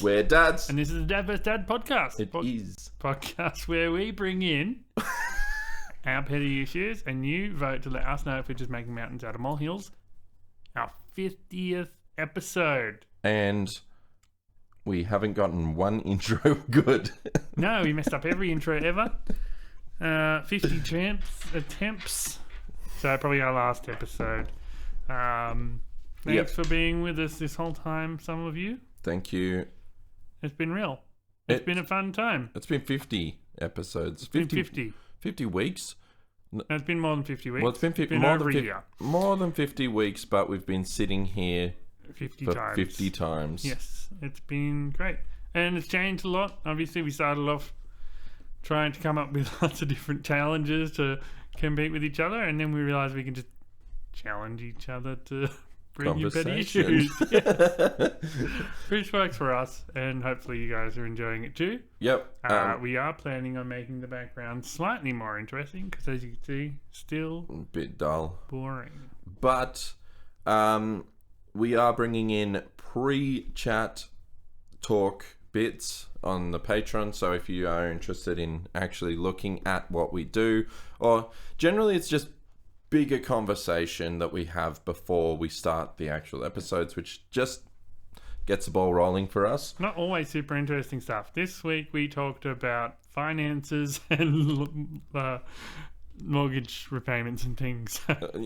We're dads. And this is the Dad vs. Dad podcast. It is. Podcast where we bring in our petty issues and you vote to let us know if we're just making mountains out of molehills. Our 50th episode. And we haven't gotten one intro good. No, we messed up every intro ever. 50 attempts. So probably our last episode. Thanks for being with us this whole time, some of you. Thank you. It's been real. It's been a fun time. It's been 50 episodes. It's been 50. 50 weeks. No, it's been more than 50 weeks. Well, it's been, more than 50 weeks, but we've been sitting here 50 for times. 50 times. Yes, it's been great. And it's changed a lot. Obviously, we started off trying to come up with lots of different challenges to compete with each other, and then we realised we can just challenge each other to bring you petty issues. Yes. Which works for us, and hopefully you guys are enjoying it too. Yep. We are planning on making the background slightly more interesting, because as you can see, still a bit dull. Boring. But we are bringing in pre-chat talk bits on the Patreon, so if you are interested in actually looking at what we do, or generally it's just bigger conversation that we have before we start the actual episodes, which just gets the ball rolling for us. Not always super interesting stuff. This week we talked about finances and mortgage repayments and things. Could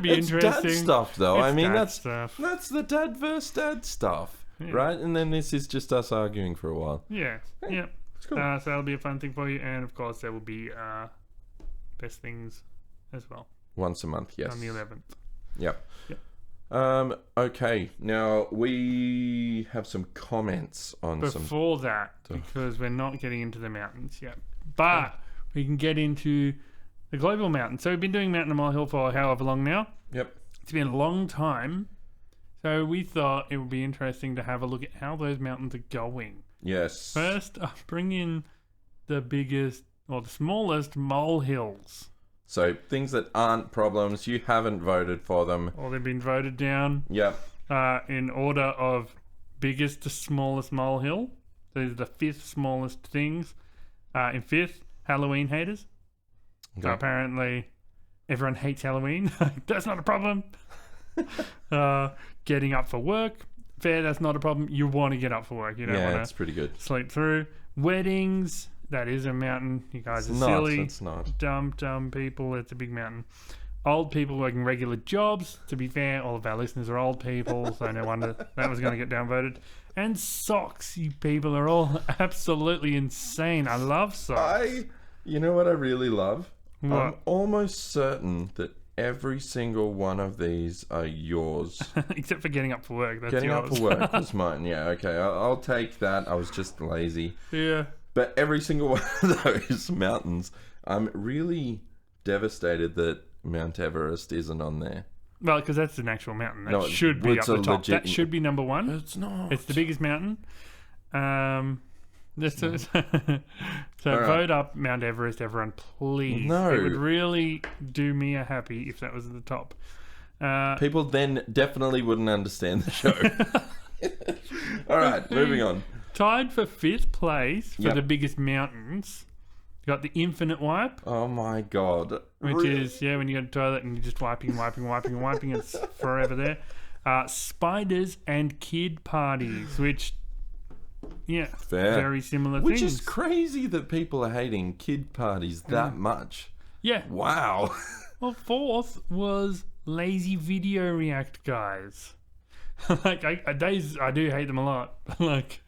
be it's interesting. Dad stuff though. It's that's stuff. That's the dad versus dad stuff, right? And then this is just us arguing for a while. Yeah. Yep. It's cool. So that'll be a fun thing for you, and of course there will be best things as well. Once a month, yes. On the 11th. Yep. Yep. Okay, now we have some comments on Before that, because we're not getting into the mountains yet. But we can get into the global mountains. So we've been doing Mountain and Molehill for however long now. Yep. It's been a long time. So we thought it would be interesting to have a look at how those mountains are going. Yes. First, I'll bring in the biggest or the smallest molehills. So things that aren't problems, you haven't voted for them. Or they've been voted down. Yep. In order of biggest to smallest molehill. These are the 5th smallest things. In 5th, Halloween haters. Okay. So apparently everyone hates Halloween. That's not a problem. Getting up for work. Fair, that's not a problem. You want to get up for work. You don't want to it's pretty good. sleep through. Weddings. That is a mountain. You guys are Not, silly. it's not. Dumb people. It's a big mountain. Old people working regular jobs. To be fair, all of our listeners are old people, so no wonder that was going to get downvoted. And socks. You people are all absolutely insane. I love socks. You know what I really love? What? I'm almost certain that every single one of these are yours. Except for getting up for work. That's Getting yours. up for work is mine. Yeah, okay. I'll take that. I was just lazy. Yeah. But every single one of those mountains, I'm really devastated that Mount Everest isn't on there. Well, because that's an actual mountain. That No, should be up it's the a top. legit- That should be number one. It's not. It's the biggest mountain. So All right. vote up Mount Everest, everyone, please. No. It would really do me a happy if that was at the top. People then definitely wouldn't understand the show. All right, moving on. Tied for 5th place for Yep. the biggest mountains. You got the infinite wipe, Oh my god. which Really? is, when you go to the toilet and you're just wiping, it's forever there. Spiders and kid parties, which, Fair. very similar Which things. is crazy that people are hating kid parties that much. Yeah. Wow. Well, 4th was lazy video react guys. Like, I do hate them a lot. Like,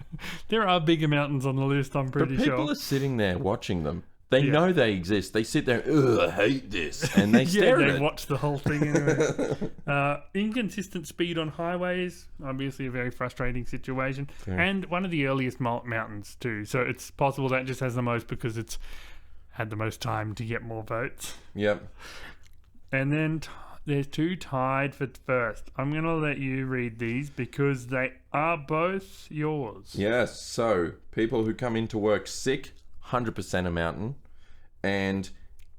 there are bigger mountains on the list, I'm pretty But people sure. are sitting there watching them. They know they exist. They sit there, ugh, I hate this. And they stare they at it. watch the whole thing anyway. Inconsistent speed on highways, obviously a very frustrating situation. Yeah. And one of the earliest mountains too. So it's possible that just has the most because it's had the most time to get more votes. Yep. And then there's 2 tied for 1st. I'm going to let you read these because they are both yours. Yes. So, people who come into work sick, 100% a mountain. And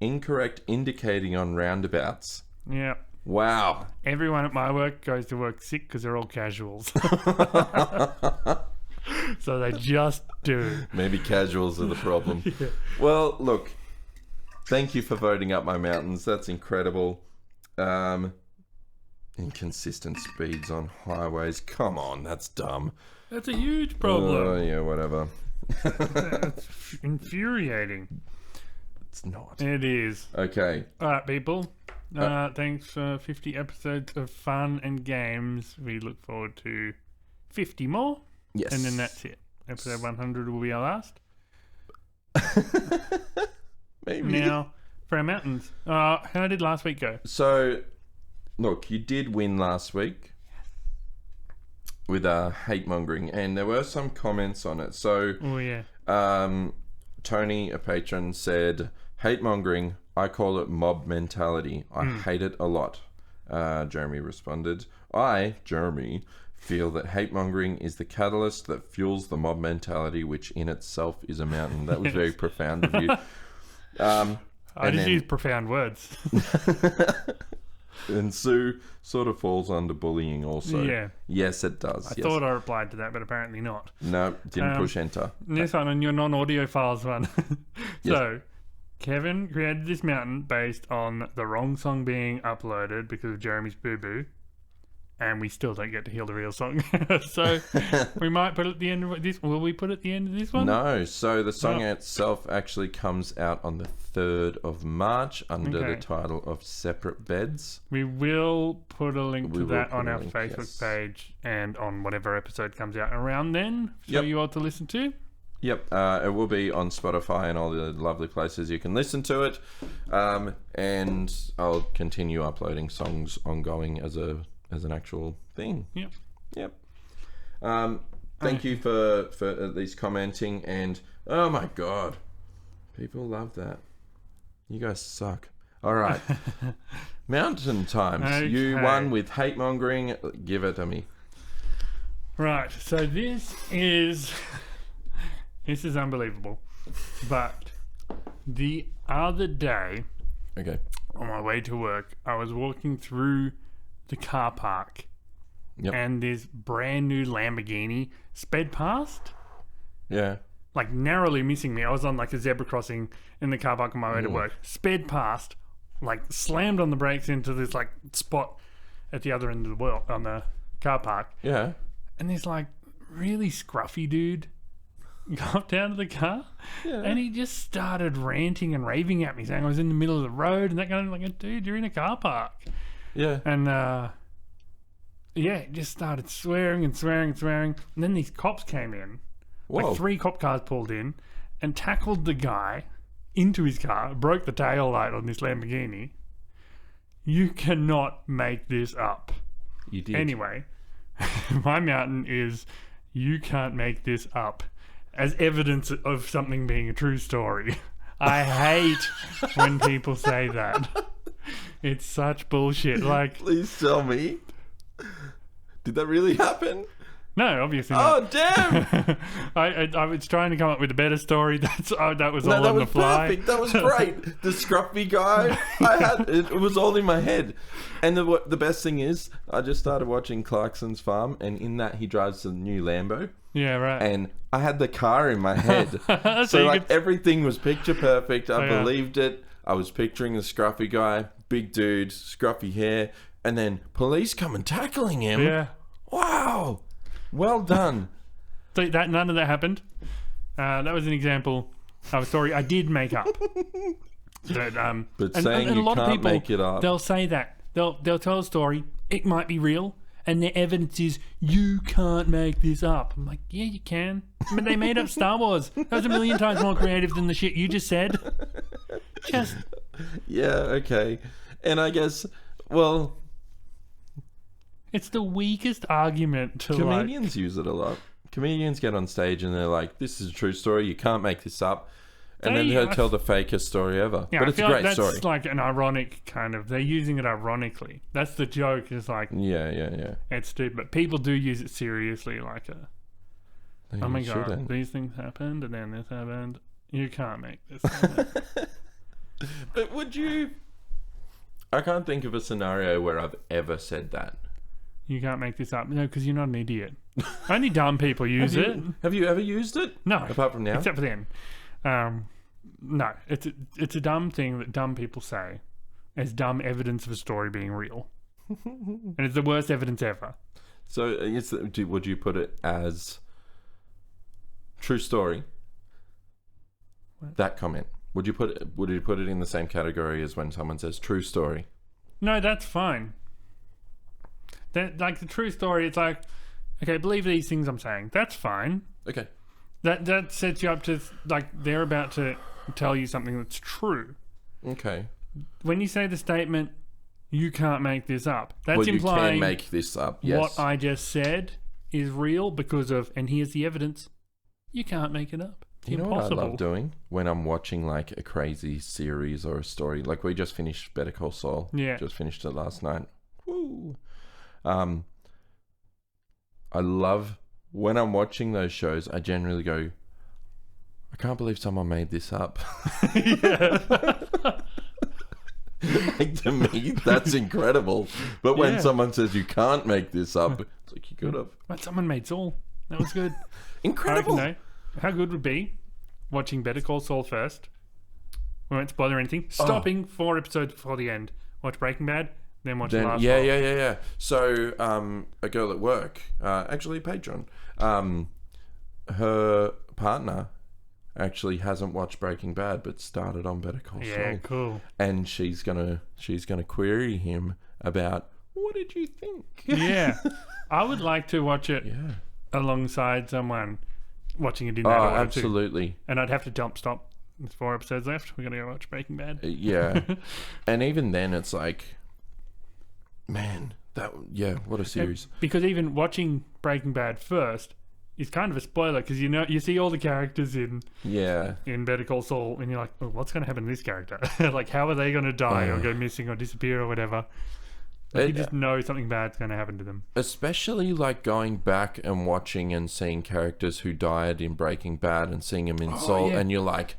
incorrect indicating on roundabouts, Yeah. Wow. Everyone at my work goes to work sick because they're all casuals. So they just do. Maybe casuals are the problem. Yeah. Well, look, thank you for voting up my mountains. That's incredible. Inconsistent speeds on highways. Come on, that's dumb. That's a huge problem. Yeah, whatever. That's infuriating. It's not. It is. Okay. All right, people. Thanks for 50 episodes of fun and games. We look forward to 50 more. Yes. And then that's it. Episode 100 will be our last. Maybe. Now, for our mountains. How did last week go? So, look, you did win last week with hate mongering, and there were some comments on it. So, Oh, yeah. Tony, a patron, said, hate mongering, I call it mob mentality. I hate it a lot. Jeremy responded, Jeremy, feel that hate mongering is the catalyst that fuels the mob mentality, which in itself is a mountain. That was very profound of you. I just use profound words. And Sue sort of falls under bullying also. Yeah. Yes, it does. I thought I replied to that, but apparently not. No, didn't push enter. This one on your non-audio files one. So, Kevin created this mountain based on the wrong song being uploaded because of Jeremy's boo-boo. And we still don't get to hear the real song. So, we might put it at the end of this. Will we put it at the end of this one? No, so the song itself actually comes out on the 3rd of March under the title of Separate Beds. We will put a link to that on our Facebook page and on whatever episode comes out around then for you all to listen to. Yep, it will be on Spotify and all the lovely places you can listen to it. And I'll continue uploading songs ongoing as an actual thing. Yep. Thank you for at least commenting, and oh my god, people love that. You guys suck. All right. Mountain times. Okay. You won with hate mongering. Give it to me. Right. So this is unbelievable. But the other day, Okay. on my way to work, I was walking through the car park, and this brand new Lamborghini sped past. Yeah. Like narrowly missing me. I was on like a zebra crossing in the car park on my way to work. Sped past, like slammed on the brakes into this like spot at the other end of the world on the car park. Yeah. And this like really scruffy dude got down to the car, and he just started ranting and raving at me, saying I was in the middle of the road and that kind of like, dude, you're in a car park. Yeah. And just started swearing and swearing and swearing. And then these cops came in. Whoa. Like 3 cop cars pulled in and tackled the guy into his car, broke the tail light on this Lamborghini. You cannot make this up. You did. Anyway, my mountain is you can't make this up as evidence of something being a true story. I hate when people say that. It's such bullshit. Like, please tell me. Did that really happen? no, obviously not. Oh, damn! I was trying to come up with a better story. That was all that on was the fly. perfect. That was great. The scruffy guy, it was all in my head. And the best thing is, I just started watching Clarkson's Farm, and in that he drives a new Lambo. Yeah, right. And I had the car in my head, so like everything was picture perfect. I believed it. I was picturing the scruffy guy, big dude, scruffy hair, and then police come and tackling him. Yeah. Wow. Well done. So none of that happened. That was an example of a story I did make up. But saying you can't make it up. They'll say that. They'll tell a story. It might be real. And the evidence is you can't make this up. I'm like, yeah, you can. I mean, they made up Star Wars. That was a million times more creative than the shit you just said. Yeah, okay. And I guess, well, it's the weakest argument to comedians use it a lot. Comedians get on stage and they're like, this is a true story. You can't make this up. And then they'll tell the fakest story ever. Yeah, but it's a great story. That's like an ironic kind of, they're using it ironically. That's the joke, is like, yeah. It's stupid. But people do use it seriously, like oh my god, these things happened and then this happened. You can't make this happen. But would you, I can't think of a scenario where I've ever said that. You can't make this up. No, because you're not an idiot. Only dumb people use it. Have you ever used it? No. Apart from now? Except for then. No. It's a dumb thing that dumb people say as dumb evidence of a story being real. And it's the worst evidence ever. So, would you put it as true story? What? That comment. Would you put it in the same category as when someone says true story? No, that's fine. That, like, the true story, it's like, okay, believe these things I'm saying. That's fine. Okay. That sets you up to, like, they're about to tell you something that's true. Okay. When you say the statement, you can't make this up, that's you implying can make this up, yes. what I just said is real because of, and here's the evidence, you can't make it up. It's you know impossible. what I love doing? When I'm watching, like, a crazy series or a story. Like, we just finished Better Call Saul. Yeah. Just finished it last night. Woo! I love when I'm watching those shows, I generally go, I can't believe someone made this up. Like, to me, that's incredible. But when someone says you can't make this up, it's like, you could have. But someone made Saul. That was good. Incredible. I reckon, though, how good would it be watching Better Call Saul first? We won't spoil anything. Stopping 4 episodes before the end. Watch Breaking Bad. Then watch the last one. Yeah. So, a girl at work, actually a patron, her partner actually hasn't watched Breaking Bad, but started on Better Call Saul. Yeah, cool. And she's gonna query him about, what did you think? Yeah, I would like to watch it alongside someone watching it in that order absolutely. too. And I'd have to stop. There's 4 episodes left. We're gonna go watch Breaking Bad. Yeah, and even then, it's like, man, what a series. Because even watching Breaking Bad first is kind of a spoiler, because you see all the characters in Better Call Saul, and you're like, oh, what's going to happen to this character? Like, how are they going to die or go missing or disappear or whatever? Like, you just know something bad's going to happen to them. Especially, like, going back and watching and seeing characters who died in Breaking Bad and seeing them in Saul, and you're like,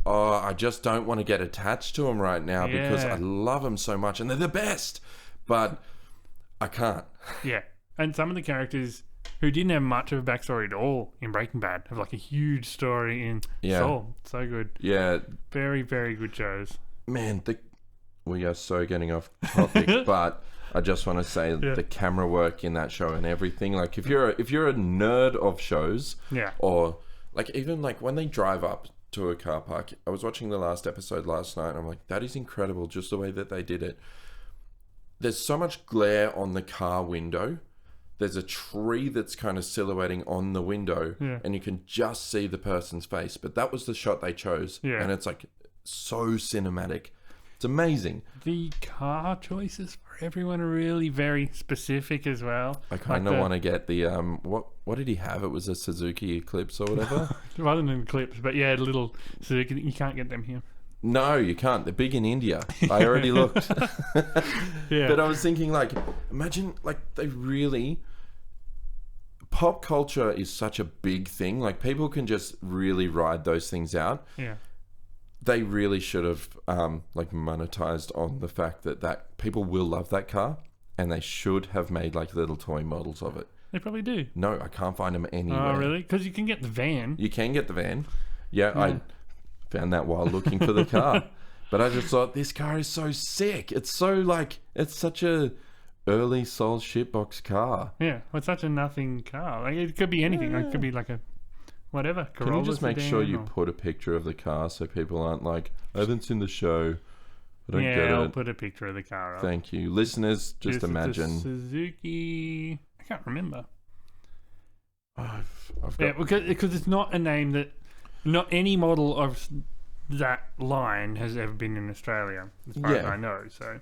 oh, I just don't want to get attached to them right now because I love them so much and they're the best. But I can't. Yeah. And some of the characters who didn't have much of a backstory at all in Breaking Bad have, like, a huge story in Saul. So good. Yeah. Very, very good shows. Man, we are so getting off topic, but I just want to say the camera work in that show and everything. Like, if you're a nerd of shows, or, like, even, like, when they drive up to a car park, I was watching the last episode last night and I'm like, that is incredible, just the way that they did it. There's so much glare on the car window. There's a tree that's kind of silhouetting on the window, and you can just see the person's face. But that was the shot they chose, and it's like so cinematic. It's amazing. The car choices for everyone are really very specific as well. I kind of want to get the what did he have? It was a Suzuki Eclipse or whatever. It wasn't an Eclipse, but yeah, little Suzuki. You can't get them here. No, you can't. They're big in India. I already looked. But I was thinking, like, imagine, like, they really... Pop culture is such a big thing. Like, people can just really ride those things out. Yeah. They really should have, like, monetized on the fact that people will love that car, and they should have made, like, little toy models of it. They probably do. No, I can't find them anywhere. Oh, really? Because you can get the van. You can get the van. Yeah. I found that while looking for the car. But I just thought, this car is so sick. It's so, like, it's such a early Soul shitbox car. Yeah, well, it's such a nothing car. Like, it could be anything. Like, it could be like a whatever. Can you just make sure you put a picture of the car so people aren't like, I haven't seen the show, I don't get it. Yeah, I'll put a picture of the car up. Thank you. Listeners, just imagine. Suzuki... I can't remember. I've got... Yeah, because it's not a name that... Not any model of that line has ever been in Australia, as far as I know. So,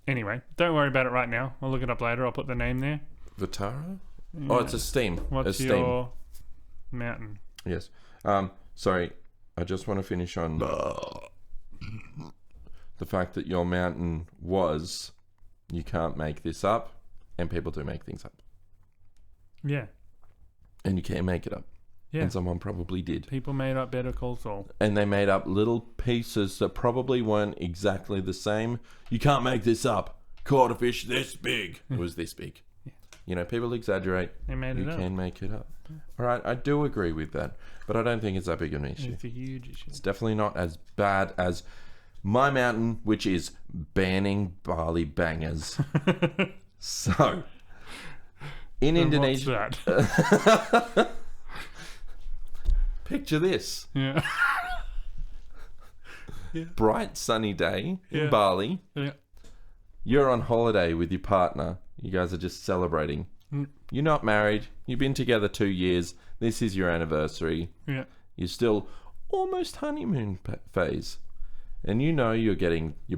anyway, don't worry about it right now. I'll look it up later. I'll put the name there. Vitara? Yeah. Oh, it's a Steam. What's your mountain? Yes. Sorry, I just want to finish on the fact that your mountain was, you can't make this up, and people do make things up. Yeah. And you can't make it up. Yeah. And someone probably did. People made up Better Call Saul. And they made up little pieces that probably weren't exactly the same. You can't make this up. Caught a fish this big. It was this big. Yeah. You know, people exaggerate. They made it You up. can make it up. All right, I do agree with that. But I don't think it's that big of an issue. It's a huge issue. It's definitely not as bad as my mountain, which is banning barley bangers. So, in Indonesia... What's that? Picture this. Yeah. Bright sunny day in Yeah. Bali. Yeah. You're on holiday with your partner. You guys are just celebrating. Mm. You're not married. You've been together 2 years. This is your anniversary. Yeah. You're still almost honeymoon phase. And you know you're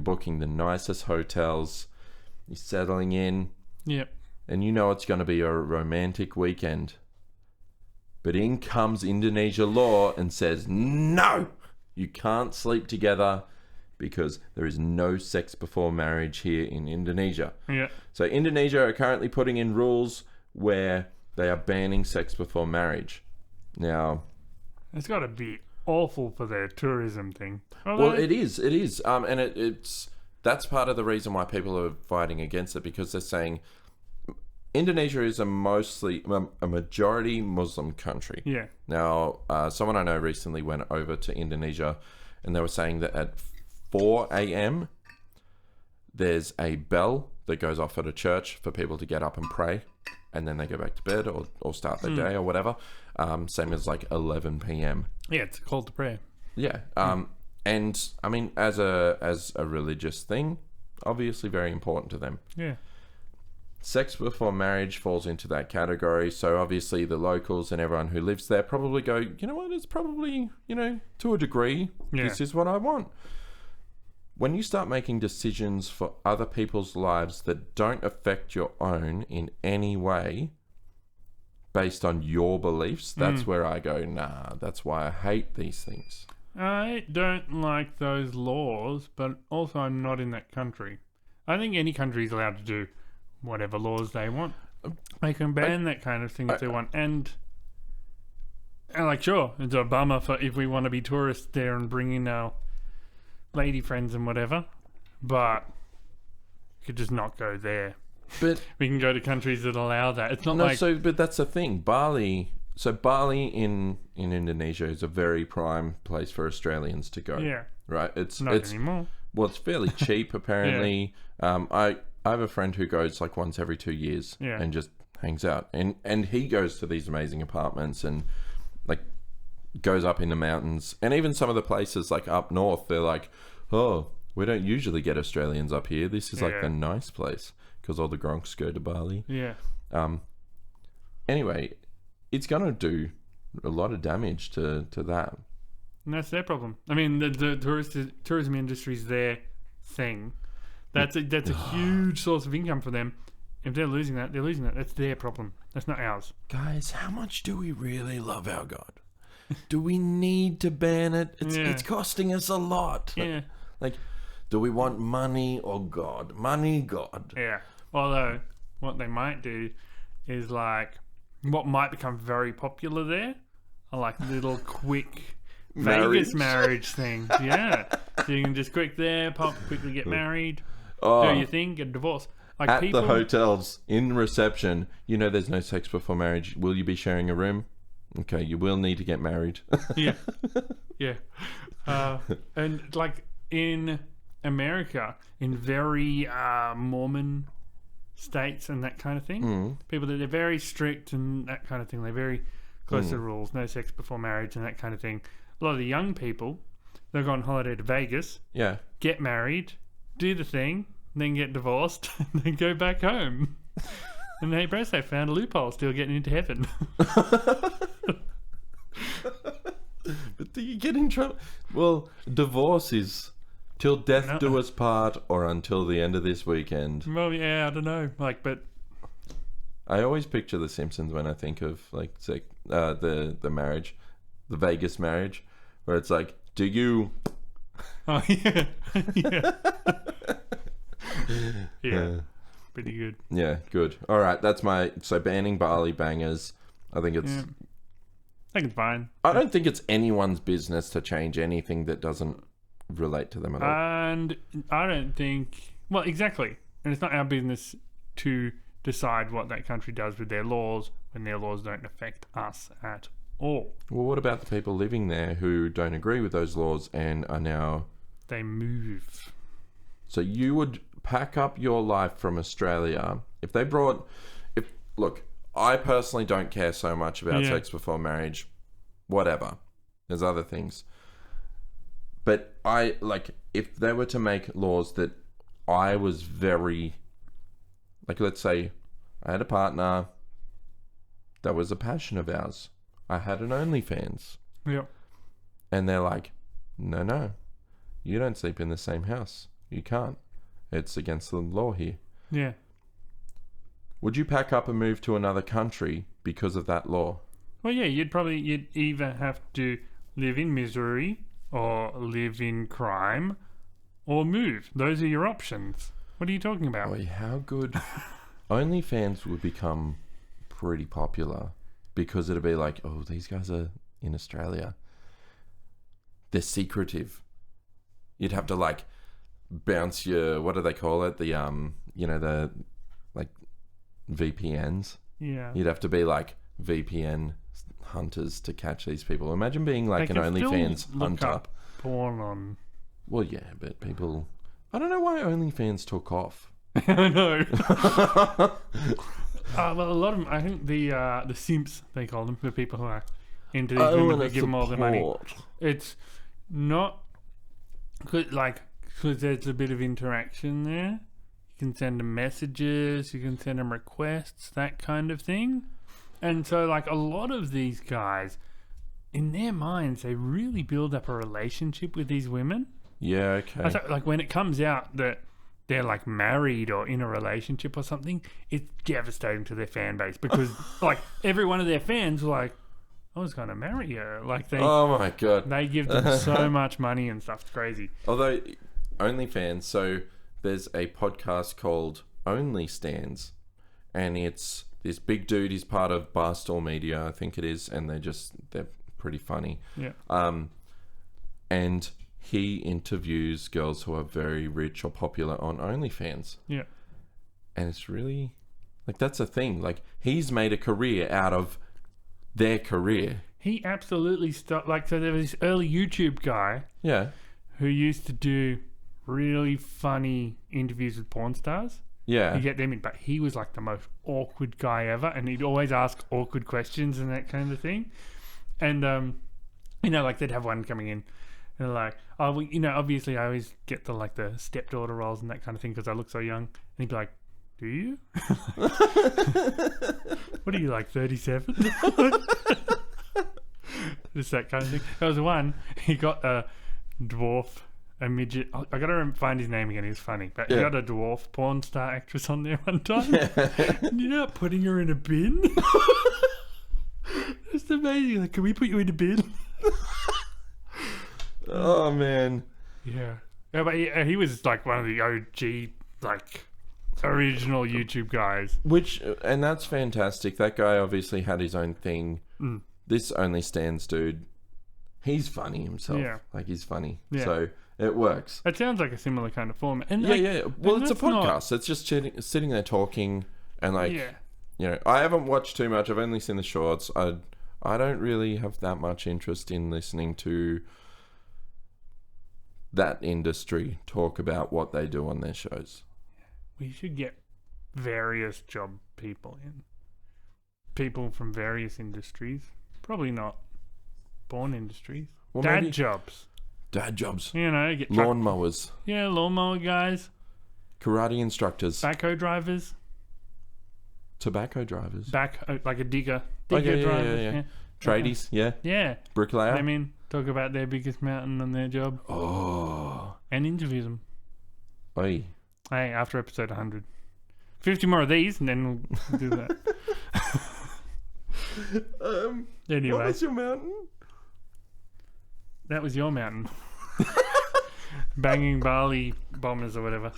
booking the nicest hotels. You're settling in. Yep. And you know it's going to be a romantic weekend. But in comes Indonesia law and says, no, you can't sleep together because there is no sex before marriage here in Indonesia. Yeah. So Indonesia are currently putting in rules where they are banning sex before marriage. Now, It's got to be awful for their tourism thing. well, it is. And it's that's part of the reason why people are fighting against it, because they're saying Indonesia is a majority Muslim country. Yeah. Now, someone I know recently went over to Indonesia, and they were saying that at 4 a.m. there's a bell that goes off at a church for people to get up and pray, and then they go back to bed or start their day or whatever. Same as like 11 p.m. Yeah, it's a call to prayer. Yeah. And I mean, as a religious thing, obviously very important to them. Yeah. Sex before marriage falls into that category. So obviously the locals and everyone who lives there probably go, you know what, it's probably, to a degree, this is what I want. When you start making decisions for other people's lives that don't affect your own in any way based on your beliefs, that's where I go, nah, that's why I hate these things. I don't like those laws, but also I'm not in that country. I think any country is allowed to do whatever laws they want. They can ban that kind of thing if they want. And like, sure, it's a bummer for if we want to be tourists there and bring in our lady friends and whatever, but we could just not go there. But we can go to countries that allow that. It's not but that's the thing. Bali in Indonesia is a very prime place for Australians to go. Yeah. Right? It's anymore. Well, it's fairly cheap apparently. I have a friend who goes like once every 2 years and just hangs out. And he goes to these amazing apartments and like goes up in the mountains. And even some of the places like up north, they're like, oh, we don't usually get Australians up here. This is like the nice place because all the gronks go to Bali. Yeah. Anyway, it's going to do a lot of damage to that. And that's their problem. I mean, the tourism industry is their thing. That's a huge source of income for them. If they're losing that, they're losing that. That's their problem. That's not ours. Guys, how much do we really love our God? Do we need to ban it? It's costing us a lot. Yeah. Like, do we want money or God? Money, God. Yeah. Although, what they might do is like, what might become very popular there are like little quick Vegas marriage things. Yeah. So you can just quickly get married, do your thing, get a divorce. Like at the hotels, in reception, there's no sex before marriage. Will you be sharing a room? Okay, you will need to get married. Yeah. Yeah. And like in America, in very Mormon states and that kind of thing, people that they're very strict and that kind of thing. They're very close to the rules, no sex before marriage and that kind of thing. A lot of the young people, they'll go on holiday to Vegas, get married, do the thing, then get divorced, and then go back home. And hey, bros, they found a loophole, still getting into heaven. But do you get in trouble? Well, divorce is till death do us part or until the end of this weekend. Well, yeah, I don't know. But I always picture The Simpsons when I think of like the marriage, the Vegas marriage, where it's like, do you? Oh yeah, yeah, yeah. Pretty good. Yeah, good. All right, that's so banning barley bangers. I think it's. I think it's fine. I don't think it's anyone's business to change anything that doesn't relate to them at all. And I don't think... Well, exactly. And it's not our business to decide what that country does with their laws when their laws don't affect us at all. Well, what about the people living there who don't agree with those laws and are now... They move. So you would pack up your life from Australia if they brought... Look, I personally don't care so much about sex before marriage. Whatever. There's other things. But if they were to make laws that I was very... Like, let's say I had a partner that was a passion of ours. I had an OnlyFans. Yep. And they're like, no, you don't sleep in the same house. You can't. It's against the law here. Yeah. Would you pack up and move to another country because of that law? Well, yeah, you'd either have to live in misery or live in crime or move. Those are your options. What are you talking about? Boy, how good. OnlyFans would become pretty popular because it'd be like, oh, these guys are in Australia. They're secretive. You'd have to like bounce your, what do they call it? The, the like VPNs. Yeah. You'd have to be like VPN hunters to catch these people. Imagine being like an OnlyFans hunter. Porn on. Well, yeah, but people... I don't know why OnlyFans took off. I know. Well, a lot of them, I think the simps, they call them, the people who are into these women who give them all the money. It's not good, because there's a bit of interaction there. You can send them messages, you can send them requests, that kind of thing. And so, a lot of these guys, in their minds, they really build up a relationship with these women. Yeah, okay. So, when it comes out that they're married or in a relationship or something, it's devastating to their fan base because every one of their fans were like, I was going to marry her. Oh my God. They give them so much money and stuff. It's crazy. Although OnlyFans, so there's a podcast called Only Stands, and it's this big dude. He's part of Barstool Media, I think it is, and they're pretty funny. Yeah. And he interviews girls who are very rich or popular on OnlyFans. Yeah. And it's really... that's a thing. He's made a career out of their career. He absolutely stopped... so there was this early YouTube guy... Yeah. Who used to do really funny interviews with porn stars. Yeah. You get them in. But he was, the most awkward guy ever. And he'd always ask awkward questions and that kind of thing. And, they'd have one coming in. And obviously I always get the stepdaughter roles and that kind of thing because I look so young. And he'd be like, do you? What are you, 37? Just that kind of thing. There was one, he got a dwarf, a midget. I got to find his name again. He was funny. But he got a dwarf porn star actress on there one time. And you're not putting her in a bin? It's amazing. Can we put you in a bin? Oh man. Yeah, but he was one of the OG original YouTube guys. And that's fantastic. That guy obviously had his own thing. This Only Stands dude, he's funny himself. Yeah. He's funny. Yeah. So it works. It sounds like a similar kind of format. And yeah. Well, and it's a that's not- podcast. It's just sitting there talking and Yeah. I haven't watched too much. I've only seen the shorts. I don't really have that much interest in listening to that industry talk about what they do on their shows. We should get various job people in. People from various industries. Probably not porn industries. Well, Dad jobs. Dad jobs. Get Lawnmowers. Yeah, lawnmower guys. Karate instructors. Backhoe drivers. Tobacco drivers. A digger. Oh, Digger yeah. drivers. Tradies, yeah. Yeah. Bricklayer. Come in, talk about their biggest mountain on their job. Oh. And interview them. Oi. Hey, after episode 100. 50 more of these, and then we'll do that. Anyway. What was your mountain? That was your mountain. Banging Bali bombers or whatever.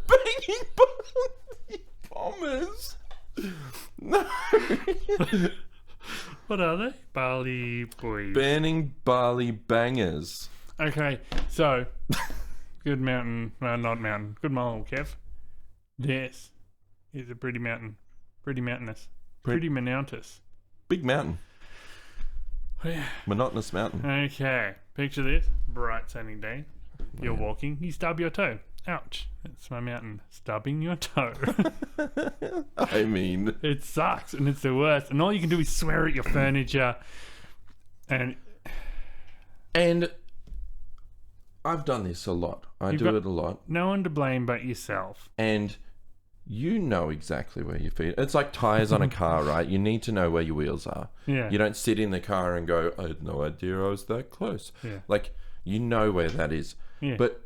Banging Bali bombers? No. What are they? Barley boys. Banning barley bangers. Okay, so good mountain. Well, not mountain. Good mole, Kev. This is a pretty mountain. Pretty mountainous. Pretty monotonous. Big mountain. Oh, yeah. Monotonous mountain. Okay, picture this. Bright sunny day. You're walking. You stub your toe. Ouch. It's my mountain. Stubbing your toe. I mean... It sucks, and it's the worst. And all you can do is swear at your furniture. And I've done this a lot. I do it a lot. no one to blame but yourself. And you know exactly where your feet... It's like tires on a car, right? You need to know where your wheels are. Yeah. You don't sit in the car and go, I had no idea I was that close. Yeah. Like, you know where that is. Yeah. But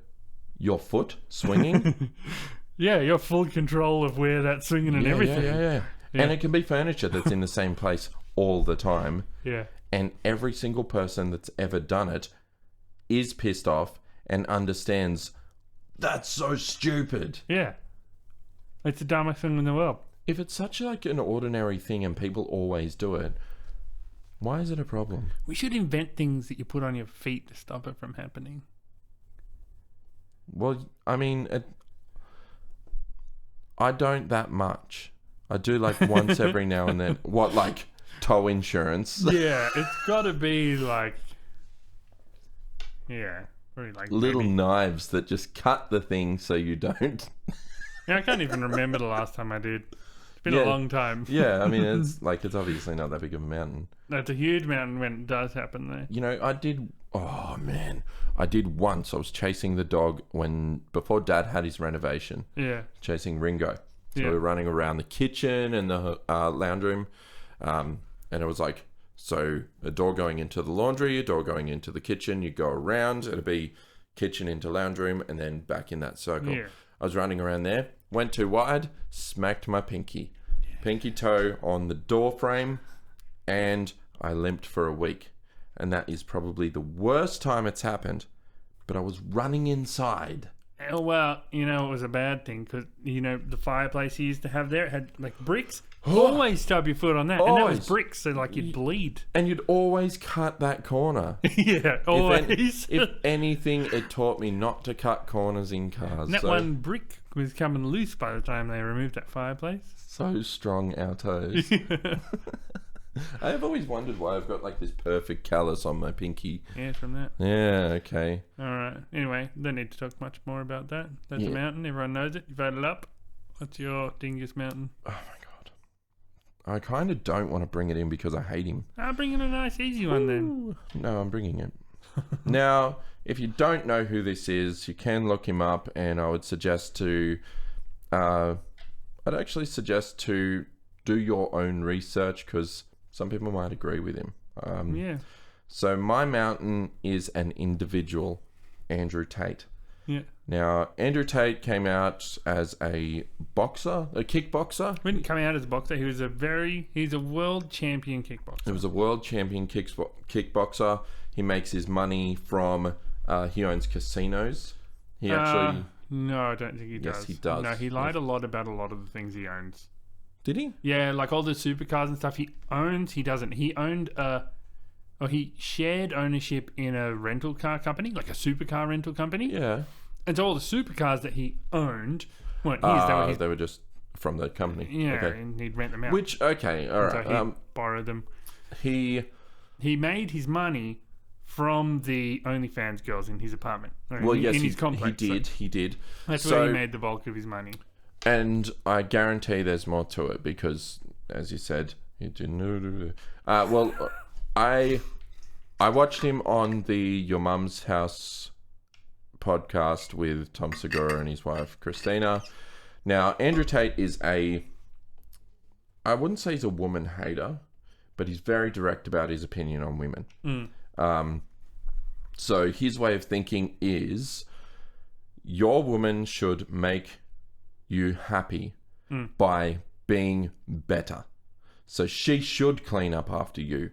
your foot swinging... Yeah, you're full control of where that's swinging and everything. Yeah. And it can be furniture that's in the same place all the time. Yeah. And every single person that's ever done it is pissed off and understands that's so stupid. Yeah. It's the dumbest thing in the world. If it's such like an ordinary thing and people always do it, why is it a problem? We should invent things that you put on your feet to stop it from happening. Well, I mean, I don't that much. I do like once every now and then. What, like toe insurance? Yeah, it's got to be like... Yeah. Probably like Little maybe- knives that just cut the thing so you don't. Yeah, I can't even remember the last time I did. It's been Yeah. a long time. Yeah, I mean, it's obviously not that big of a mountain. That's a huge mountain when it does happen there. You know, I did once. I was chasing the dog before Dad had his renovation, Yeah. chasing Ringo. So Yeah. we were running around the kitchen and the lounge room. And it was like, so a door going into the laundry, a door going into the kitchen, you go around, it'll be kitchen into lounge room and then back in that circle. Yeah. I was running around there, went too wide, smacked my pinky toe on the door frame, and I limped for a week. And that is probably the worst time it's happened, but I was running inside. Oh, well, it was a bad thing because, the fireplace you used to have there, it had like bricks. Always stub your foot on that. And that Always. was bricks, so like you'd bleed. And you'd always cut that corner. Yeah, always. If anything, it taught me not to cut corners in cars. And that so, one brick was coming loose by the time they removed that fireplace. so strong our toes. I have always wondered why I've got like this perfect callus on my pinky. Yeah, from that. Yeah, okay. All right. Anyway, don't need to talk much more about that. That's a Yeah. mountain. Everyone knows it. You voted up. What's your dingus mountain? Oh my god. I kind of don't want to bring it in because I hate him. I'll bring in a nice easy one then. Ooh. No, I'm bringing it. Now, if you don't know who this is, you can look him up, and I would suggest to... I'd actually suggest to do your own research because some people might agree with him. Yeah. So my mountain is an individual, Andrew Tate. Yeah. Now, Andrew Tate came out as a boxer, a kickboxer. He didn't come out as a boxer. He's a world champion kickboxer. He was a world champion kickboxer. He makes his money from, he owns casinos. He actually... No, I don't think he does. Yes, he does. No, he lied a lot about a lot of the things he owns. Did he? Yeah, like all the supercars and stuff he owns, he doesn't. He owned he shared ownership in a rental car company, like a supercar rental company. Yeah. And so all the supercars that he owned weren't his. They were just from the company. Yeah, Okay. and he'd rent them out. Which, okay, all right. So he borrowed them. He made his money from the OnlyFans girls in his apartment. Well, yes, in his he complex. did. He did. That's So- where he made the bulk of his money. And I guarantee there's more to it because, as you said, he didn't. Well, I watched him on the Your Mum's House podcast with Tom Segura and his wife Christina. Now, Andrew Tate is I wouldn't say he's a woman hater, but he's very direct about his opinion on women. So his way of thinking is, your woman should make you happy by being better. So she should clean up after you.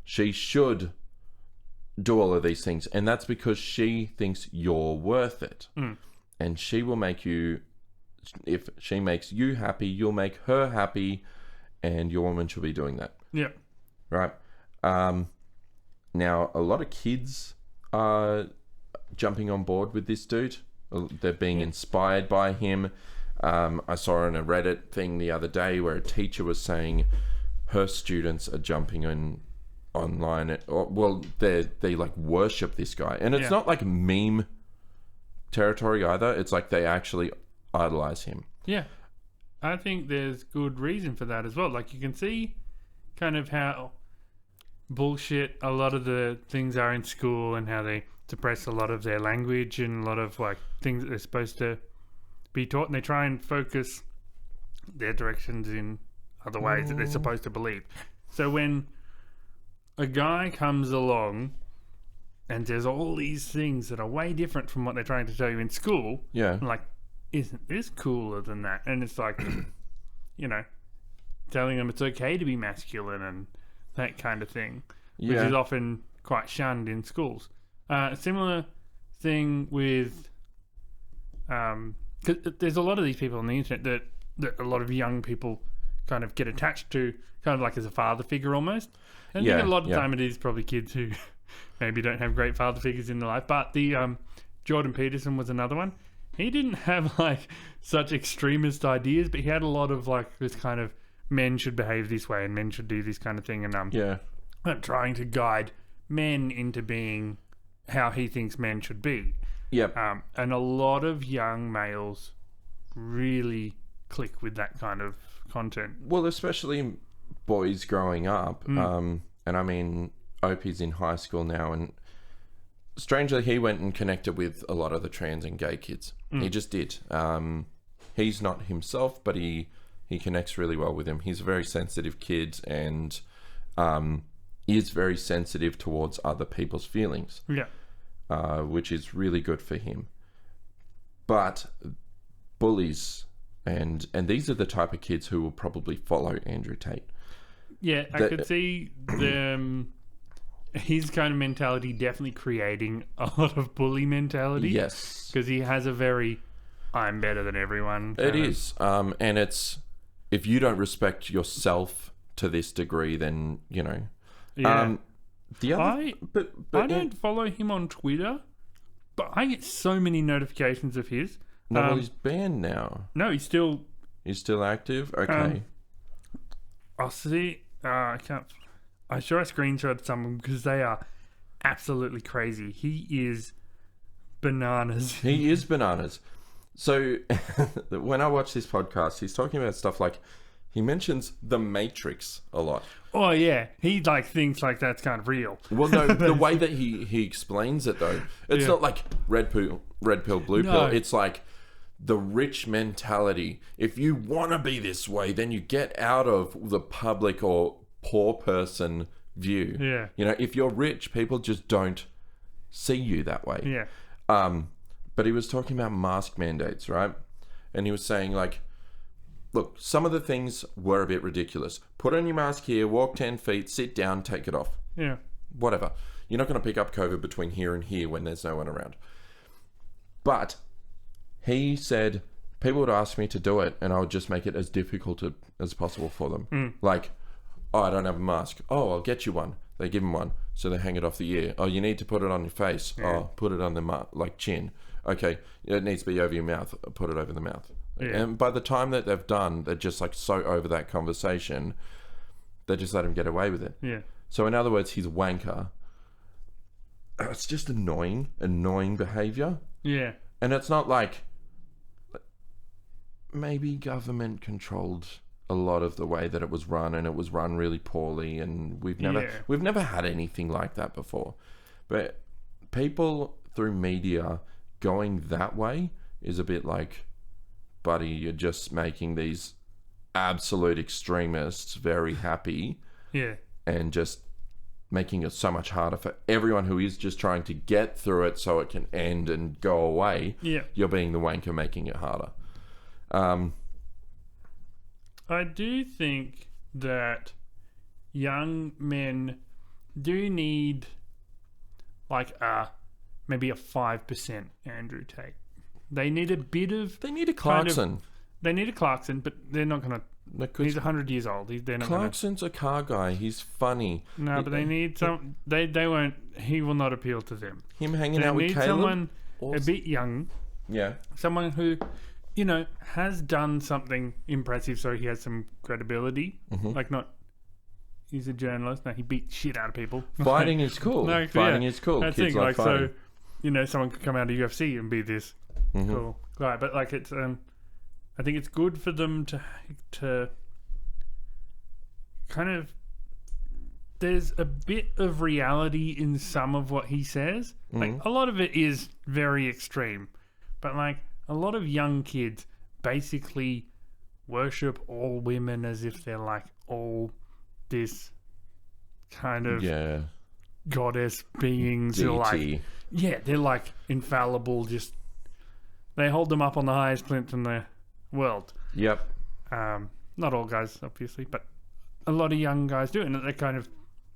She should do all of these things. And that's because she thinks you're worth it. And she will make you, if she makes you happy, you'll make her happy. And your woman should be doing that. Yeah. Right? Now, a lot of kids are jumping on board with this dude. They're being inspired by him. I saw on a Reddit thing the other day where a teacher was saying her students are jumping in online. They like worship this guy. And it's not like meme territory either. It's like they actually idolize him. Yeah. I think there's good reason for that as well. Like, you can see kind of how bullshit a lot of the things are in school and how they suppress a lot of their language and a lot of like things that they're supposed to be taught, and they try and focus their directions in other ways that they're supposed to believe. So when a guy comes along and there's all these things that are way different from what they're trying to tell you in school, Yeah. I'm like, isn't this cooler than that? And it's like, telling them it's okay to be masculine and that kind of thing, which is often quite shunned in schools. Similar thing with, cause there's a lot of these people on the internet that a lot of young people kind of get attached to, kind of like as a father figure almost. And I think a lot of the time it is probably kids who maybe don't have great father figures in their life. But the Jordan Peterson was another one. He didn't have like such extremist ideas, but he had a lot of like this kind of men should behave this way and men should do this kind of thing, and trying to guide men into being how he thinks men should be. Yep. And a lot of young males really click with that kind of content. Well, especially boys growing up. And I mean, Opie's in high school now, and strangely, he went and connected with a lot of the trans and gay kids. He just did. He's not himself, but he connects really well with them. He's a very sensitive kid and is very sensitive towards other people's feelings. Yeah. Which is really good for him. But bullies, and these are the type of kids who will probably follow Andrew Tate. Yeah, I could see his kind of mentality definitely creating a lot of bully mentality. Yes. Because he has a very, I'm better than everyone. It is. And it's, if you don't respect yourself to this degree, then, Yeah. The other, I don't follow him on Twitter, but I get so many notifications of his. No, well, he's banned now. No, he's still active? Okay. I'll see. I can't. I'm sure I screenshot some because they are absolutely crazy. He is bananas. He is bananas. So when I watch this podcast, he's talking about stuff like, he mentions The Matrix a lot. Oh yeah, he like thinks like that's kind of real. Well, no, the way that he explains it though, it's not like red pill, blue pill. It's like the rich mentality. If you want to be this way, then you get out of the public or poor person view. Yeah. If you're rich, people just don't see you that way. Yeah. But he was talking about mask mandates, right? And he was saying like, look, some of the things were a bit ridiculous. Put on your mask here, walk 10 feet, sit down, take it off. Yeah. Whatever. You're not going to pick up COVID between here and here when there's no one around. But he said people would ask me to do it and I would just make it as difficult as possible for them. Like, oh, I don't have a mask. Oh, I'll get you one. They give him one. So they hang it off the ear. Oh, you need to put it on your face. Yeah. Oh, put it on the chin. Okay, it needs to be over your mouth. Put it over the mouth. Yeah. And by the time that they've done, they're just like so over that conversation, they just let him get away with it. Yeah. So in other words, he's a wanker. It's just annoying behavior. Yeah. And it's not like maybe government controlled a lot of the way that it was run, and it was run really poorly, and we've never had anything like that before. But people through media going that way is a bit like, buddy, you're just making these absolute extremists very happy. Yeah. And just making it so much harder for everyone who is just trying to get through it so it can end and go away. Yeah. You're being the wanker making it harder. I do think that young men do need like maybe a 5% Andrew Tate. They need a bit of... They need a Clarkson. They need a Clarkson, but they're not going to because He's 100 years old. They're not gonna... Clarkson's a car guy. He's funny. No, but they need some... They won't... He will not appeal to them. Him hanging They out with need Caleb. someone or- a bit young. Yeah. Someone who, you know, has done something impressive so he has some credibility. Like not... He's a journalist. No, he beat shit out of people. Fighting is cool. No, Fighting yeah. is cool. That's Kids the thing, like like, fighting. so, you know, someone could come out of UFC and be this cool guy. But, like, it's... I think it's good for them to kind of... There's a bit of reality in some of what he says. Like, a lot of it is very extreme. But, like, a lot of young kids basically worship all women as if they're, like, all this kind of goddess beings. Who are like, DT. yeah, they're, like, infallible. Just... They hold them up on the highest plinth in the world. Yep. Not all guys, obviously, but a lot of young guys do it, and they kind of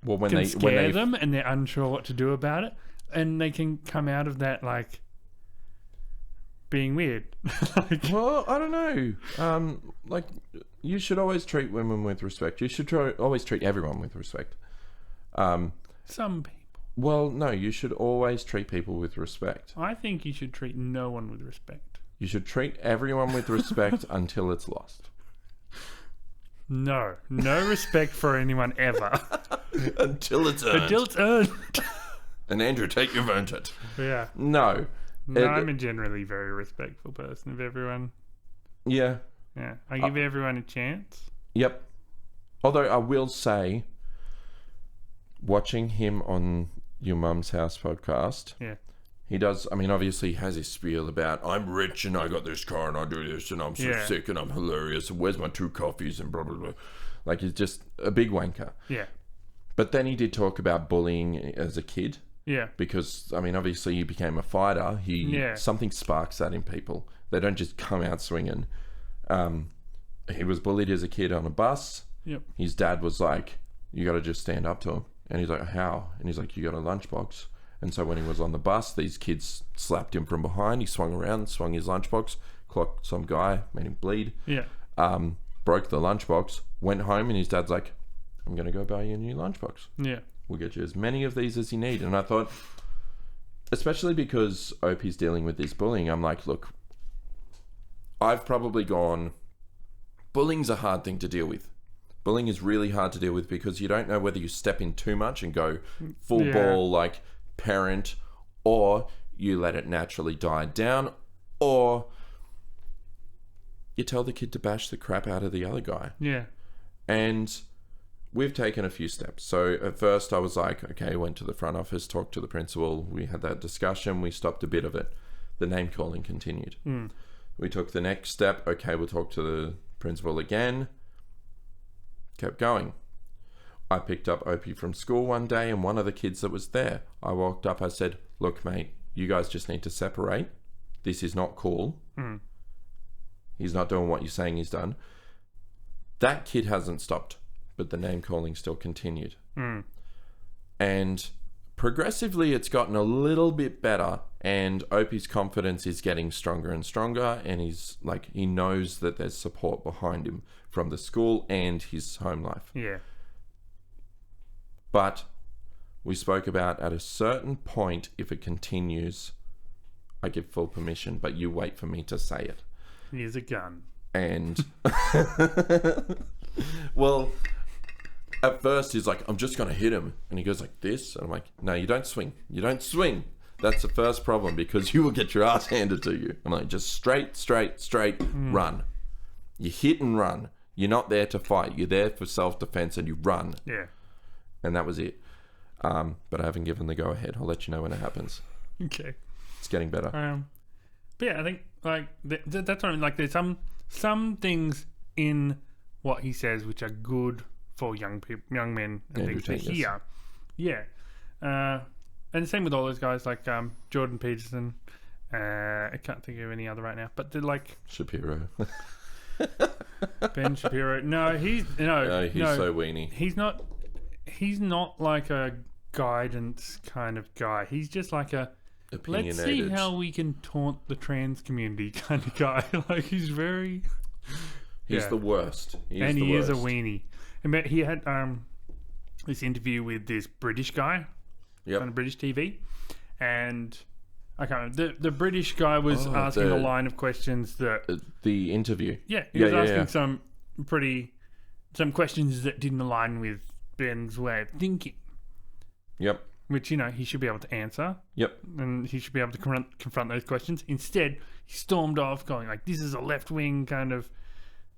Well, can scare them, and they're unsure what to do about it, and they can come out of that like being weird. Like, well, I don't know. Like, you should always treat women with respect. You should always treat everyone with respect. some people. Well, no, you should always treat people with respect. I think you should treat no one with respect. You should treat everyone with respect until it's lost. No respect for anyone ever. Until it's earned. Until it's earned. And Andrew, take your earned it. Yeah. No. No, I'm a generally very respectful person of everyone. Yeah. Yeah. I give everyone a chance. Yep. Although I will say, watching him on Your Mum's House podcast, Yeah. he does, I mean, obviously he has his spiel about, I'm rich and I got this car and I do this and I'm so sick and I'm hilarious and where's my 2 coffees and blah, blah, blah. Like, he's just a big wanker. Yeah. But then he did talk about bullying as a kid. Yeah. Because, I mean, obviously he became a fighter. Something sparks that in people. They don't just come out swinging. He was bullied as a kid on a bus. Yep. His dad was like, you got to just stand up to him. And he's like, how? And he's like, you got a lunchbox. And so when he was on the bus, these kids slapped him from behind. He swung around, swung his lunchbox, clocked some guy, made him bleed. Yeah. Broke the lunchbox, went home, and his dad's like, I'm going to go buy you a new lunchbox. Yeah. We'll get you as many of these as you need. And I thought, especially because Opie's dealing with this bullying, I'm like, look, I've probably gone, bullying's a hard thing to deal with. Bullying is really hard to deal with because you don't know whether you step in too much and go full ball like parent, or you let it naturally die down, or you tell the kid to bash the crap out of the other guy. Yeah. And we've taken a few steps. So at first I was like, okay, went to the front office, talked to the principal. We had that discussion. We stopped a bit of it. The name calling continued. We took the next step. Okay, we'll talk to the principal again. Kept going. I picked up Opie from school one day, and one of the kids that was there, I walked up, I said, look, mate, you guys just need to separate. This is not cool. He's not doing what you're saying he's done. That kid hasn't stopped, but the name calling still continued. And progressively it's gotten a little bit better, and Opie's confidence is getting stronger and stronger, and he's like, he knows that there's support behind him from the school and his home life. Yeah. But we spoke about at a certain point, if it continues, I give full permission, but you wait for me to say it. Here's a gun. And well, at first he's like, I'm just going to hit him. And he goes like this. And I'm like, no, you don't swing. You don't swing. That's the first problem, because you will get your ass handed to you. I'm like, just straight, run. You hit and run. You're not there to fight. You're there for self-defense, and you run. Yeah. And that was it. But I haven't given the go-ahead. I'll let you know when it happens. Okay. It's getting better. But yeah, I think like that's what I mean. Like, there's some things in what he says which are good for young men and things to hear. Yeah. And the same with all those guys like Jordan Peterson. I can't think of any other right now, but they're like Shapiro. Ben Shapiro. No, he's so weenie. He's not like a guidance kind of guy. He's just like a let's see how we can taunt the trans community kind of guy. Like, he's very He's the worst. He is a weenie. And he had this interview with this British guy on British TV, and I can't remember. The British guy was asking a line of questions that the interview. Yeah, he was asking some questions that didn't align with Ben's way of thinking. Yep. Which, he should be able to answer. Yep. And he should be able to confront those questions. Instead, he stormed off going like, this is a left-wing kind of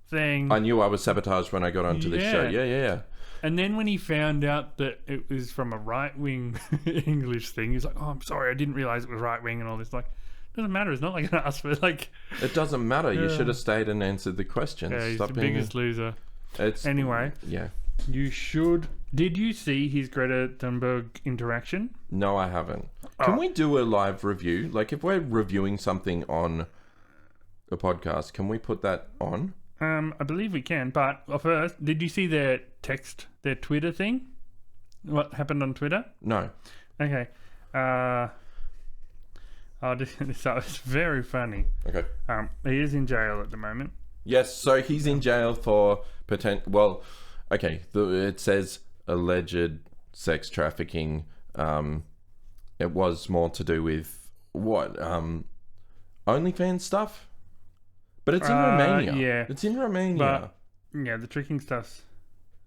thing. I knew I was sabotaged when I got onto this show. Yeah. And then when he found out that it was from a right-wing English thing, he's like, oh, I'm sorry, I didn't realise it was right-wing and all this. Like, it doesn't matter. It's not like an ask for like... It doesn't matter. You should have stayed and answered the questions. Yeah, he's the biggest loser. Anyway. Yeah. You should... Did you see his Greta Thunberg interaction? No, I haven't. Can we do a live review? Like, if we're reviewing something on a podcast, can we put that on? I believe we can, but first, did you see their Twitter thing? What happened on Twitter? No. Okay. I'll just get this up. It's very funny. Okay. He is in jail at the moment. Yes, so he's in jail for it says alleged sex trafficking. It was more to do with what? OnlyFans stuff? But it's in Romania. Yeah. It's in Romania. But, the tricking stuff's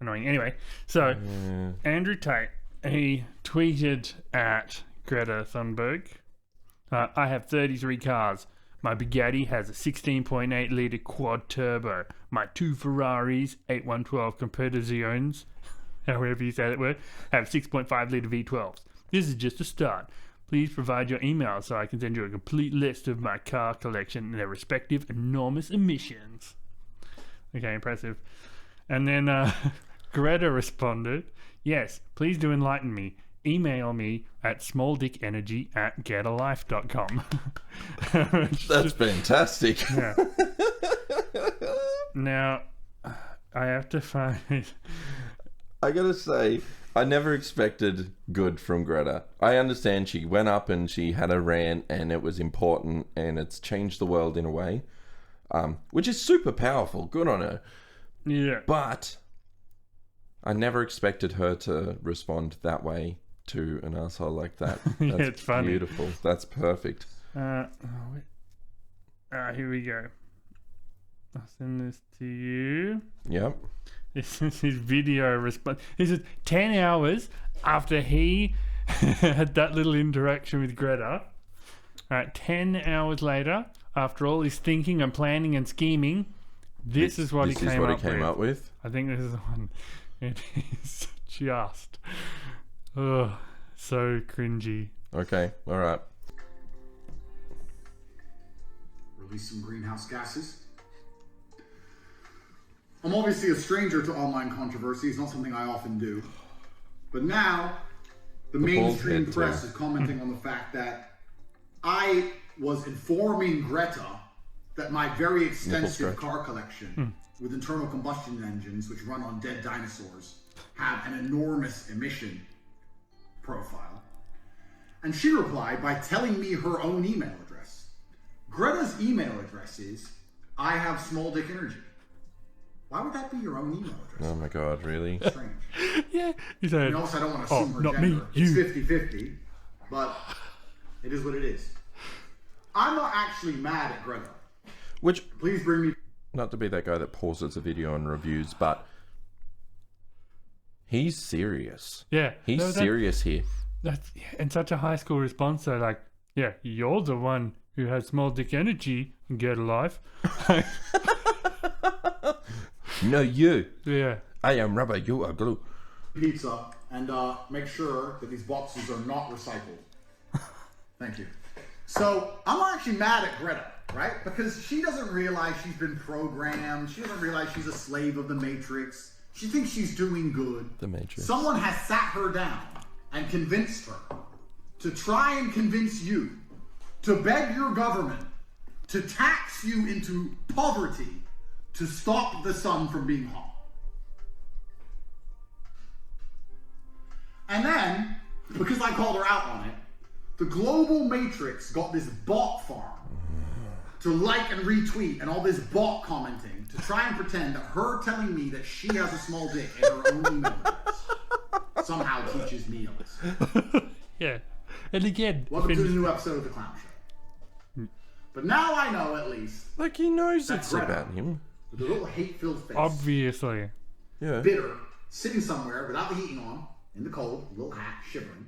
annoying. Anyway, so Andrew Tate, he tweeted at Greta Thunberg, I have 33 cars. My Bugatti has a 16.8 litre quad turbo. My 2 Ferraris, 8112 Competizions, however you say that word, have 6.5 litre V12s. This is just a start. Please provide your email so I can send you a complete list of my car collection and their respective enormous emissions. Okay, impressive. And then Greta responded, yes, please do enlighten me. Email me at smalldickenergy@getalife.com. That's fantastic. Yeah. Now, I have to find... I gotta say, I never expected good from Greta. I understand she went up and she had a rant and it was important and it's changed the world in a way, which is super powerful. Good on her. Yeah. But I never expected her to respond that way to an asshole like that. That's it's funny. Beautiful. That's perfect. Here we go. I'll send this to you. Yep. This is his video response. This is 10 hours after he had that little interaction with Greta. All right, 10 hours later, after all his thinking and planning and scheming, this is what he came up with. I think this is the one. It is just... so cringy. Okay, all right. Release some greenhouse gases. I'm obviously a stranger to online controversy. It's not something I often do. But now, the mainstream press is commenting on the fact that I was informing Greta that my very extensive car collection with internal combustion engines, which run on dead dinosaurs, have an enormous emission profile. And she replied by telling me her own email address. Greta's email address is, I have small dick energy. Why would that be your own email address? Oh my god, really? Strange. Yeah. He said, also, I don't want to assume her gender. It's 50-50, but it is what it is. I'm not actually mad at Greta. Which, please bring me... Not to be that guy that pauses a video and reviews, but he's serious. Yeah. He's serious here. That's in such a high school response. They're like, yeah, you're the one who has small dick energy and get a life. No, you. Yeah. I am rubber, you are glue. Pizza, and make sure that these boxes are not recycled. Thank you. So, I'm not actually mad at Greta, right? Because she doesn't realize she's been programmed. She doesn't realize she's a slave of the Matrix. She thinks she's doing good. The Matrix. Someone has sat her down and convinced her to try and convince you to beg your government to tax you into poverty to stop the sun from being hot. And then, because I called her out on it, the global Matrix got this bot farm to like and retweet and all this bot commenting to try and pretend that her telling me that she has a small dick in her own email address somehow teaches me a lesson. Yeah. And again, Welcome to the new episode of The Clown Show. But now I know, at least, Like, he knows That's it's right. about him. with a little hate-filled face, obviously. Yeah. bitter, sitting somewhere without the heating on, in the cold, little hat, shivering,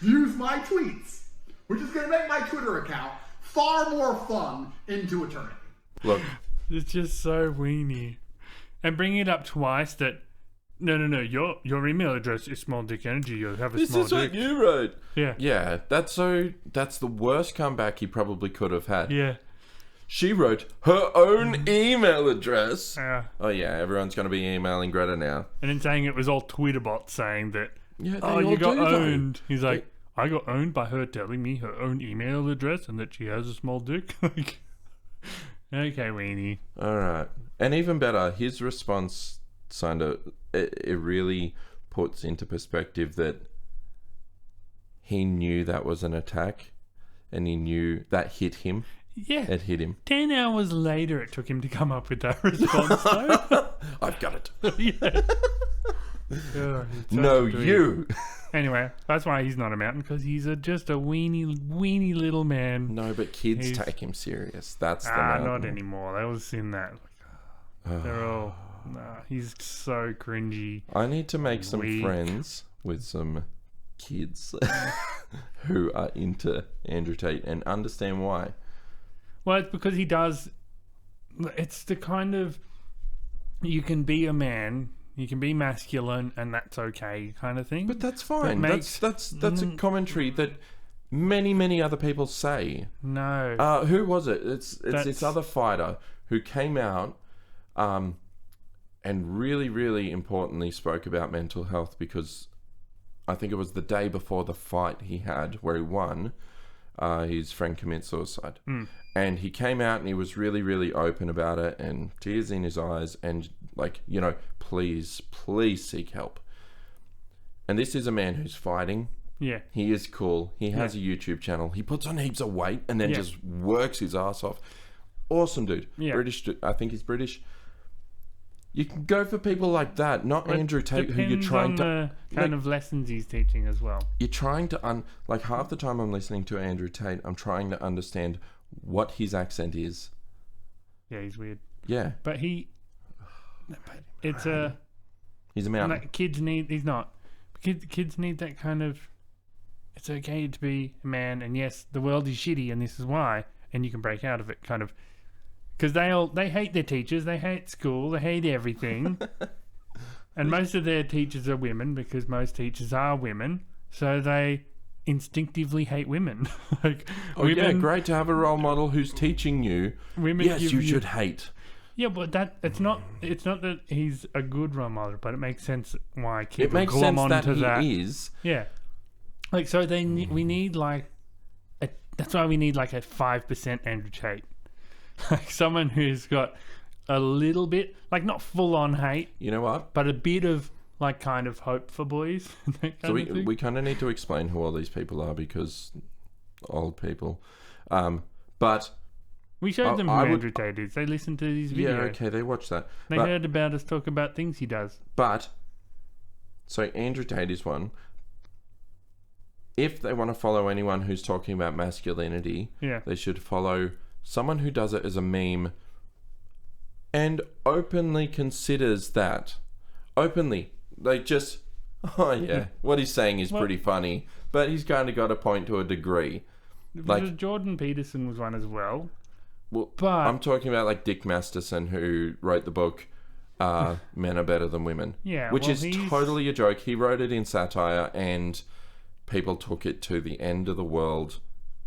views my tweets, which is going to make my Twitter account far more fun into eternity. Look, It's just so weenie. And bringing it up twice that, no, your email address is small dick energy. You have a this small is dick. what you wrote. Yeah. Yeah, that's the worst comeback he probably could have had. Yeah. She wrote her own email address. Yeah. Oh yeah, everyone's going to be emailing Greta now. And then saying it was all Twitter bots saying that, Yeah, oh, you got owned. He's like, I got owned by her telling me her own email address and that she has a small dick. Like, okay, weenie. All right, and even better, his response it really puts into perspective that he knew that was an attack, and he knew that hit him. Yeah. It hit him. 10 hours later, it took him to come up with that response, though. I've got it. Yeah. Oh, it's so No, sweet. you. Anyway, that's why he's not a mountain, because he's just a weeny little man. No, but kids He's- take him serious. That's the Not mountain. anymore. They was seen that. They're all. Nah, he's so cringy. I need to make some Weak. friends with some kids who are into Andrew Tate and understand why. Well, it's because he does. It's the kind of. You can be a man, you can be masculine, and that's okay, kind of thing. But that's fine. makes- That's a commentary that many other people say. No. Who was it? It's That's- this other fighter who came out and really importantly spoke about mental health, because I think it was the day before the fight he had where he won, his friend commits suicide. And he came out and he was really open about it, and tears in his eyes, and like, please seek help. And this is a man who's fighting. Yeah. He is cool. He has a YouTube channel. He puts on heaps of weight and then Yeah. just works his ass off. Awesome dude. Yeah. British. I think he's British. You can go for people like that, not But Andrew Tate, who you're depends trying on to. the kind of lessons he's teaching as well. You're trying to like half the time I'm listening to Andrew Tate, I'm trying to understand what his accent is. Yeah, he's weird. Yeah, But it's a. he's a mountain. Like, kids need. He's not. Kids need that kind of. It's okay to be a man, and yes, the world is shitty, and this is why, and you can break out of it, kind of. Because they hate their teachers, they hate school, they hate everything, and most of their teachers are women, because most teachers are women, so they instinctively hate women. Like, Oh yeah, great to have a role model who's teaching you. Women Yes, give you should hate. Yeah, but it's not that he's a good role model, but it makes sense why It kids makes glom sense that onto he that. is. Yeah, like so we need like that's why we need like a 5% Andrew Tate, like someone who's got a little bit, like not full on hate, You know what? but a bit of like kind of hope for boys. That So kind of thing. we kind of need to explain who all these people are, because old people. But We showed them who I would- Andrew Tate is. They listened to his video. yeah, okay, they watch that. They But- heard about us talk about things he does. But, so Andrew Tate is one. If they want to follow anyone who's talking about masculinity, Yeah. they should follow someone who does it as a meme and openly considers that. Openly. Like just, oh yeah, what he's saying is Well- pretty funny, but he's kind of got a point to a degree. Like- Jordan Peterson was one as well. Well, But- I'm talking about like Dick Masterson, who wrote the book Men Are Better Than Women. Yeah, Which well, is he's- totally a joke. He wrote it in satire and people took it to the end of the world.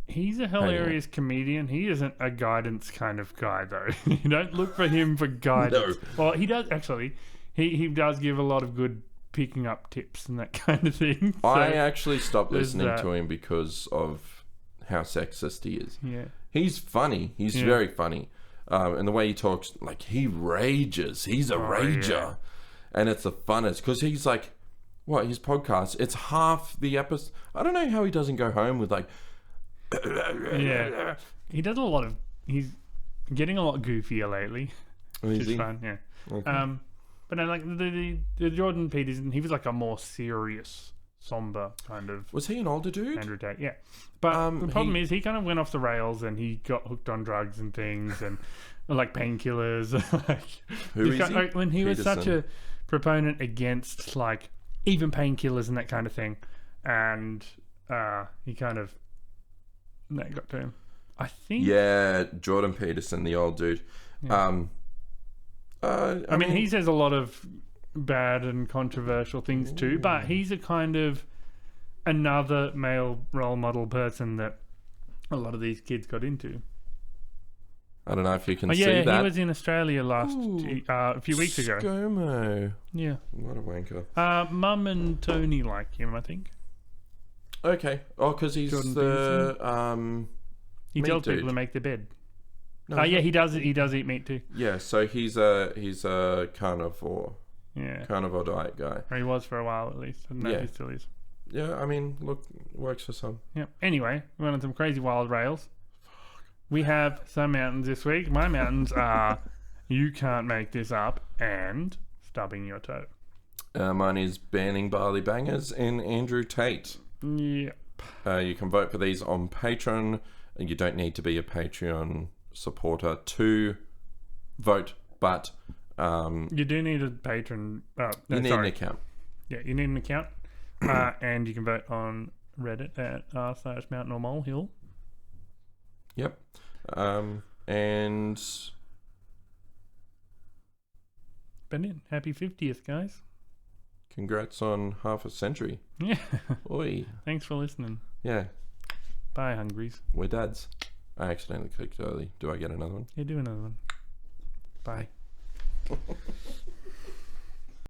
He's a hilarious comedian. He isn't a guidance kind of guy, though. You don't look for him for guidance. No. Well, he does actually. He does give a lot of good picking up tips and that kind of thing. So, I actually stopped there's listening that. to him because of how sexist he is. yeah, He's funny. He's Yeah. very funny. And the way he talks, like, he rages. He's a rager. yeah. And it's the funnest, because he's like, what, his podcast, it's half the episode. I don't know how he doesn't go home with, like, Yeah. He does a lot of. He's getting a lot goofier lately, which Is is he? fun. Yeah. Okay. But no, like the Jordan Peterson, he was like a more serious, somber kind of Was he an older dude? Andrew Tate. Yeah. But the problem he- is, he kind of went off the rails and he got hooked on drugs and things and like painkillers. Like, Who this is guy- he? like, when he was such Peterson. a proponent against like even painkillers and that kind of thing, and he kind of that got to him. I think. Yeah, Jordan Peterson, the old dude. Yeah. I mean, he says a lot of bad and controversial things too, but he's a kind of another male role model person that a lot of these kids got into. I don't know if you can Oh see yeah, that. he was in Australia Ooh, a few weeks ago. ScoMo. Yeah. What a wanker. Mum and Tony like him, I think. Okay. Oh, because he's Jordan the He meat tells dude. people to make their bed. No, Yeah, he does. He does eat meat too. yeah. So he's a carnivore Yeah, diet guy. or he was for a while at least. I don't know if Yeah. he still is. Yeah, I mean, look, works for some. Yeah. Anyway, we went on some crazy wild rails. We have some mountains this week. My mountains are you can't make this up and stubbing your toe. Mine is banning barley bangers and Andrew Tate. Yeah. You can vote for these on Patreon. You don't need to be a Patreon supporter to vote, but You do need a patron. you need an account. Yeah, you need an account, and you can vote on Reddit at r/mountain or molehill. Yep. And Brilliant. Happy 50th, guys. congrats on half a century. Yeah. Oi. Thanks for listening. Yeah, Bye, Hungries. we're dads. I accidentally clicked early. Do I get another one? Yeah, do another one. Bye.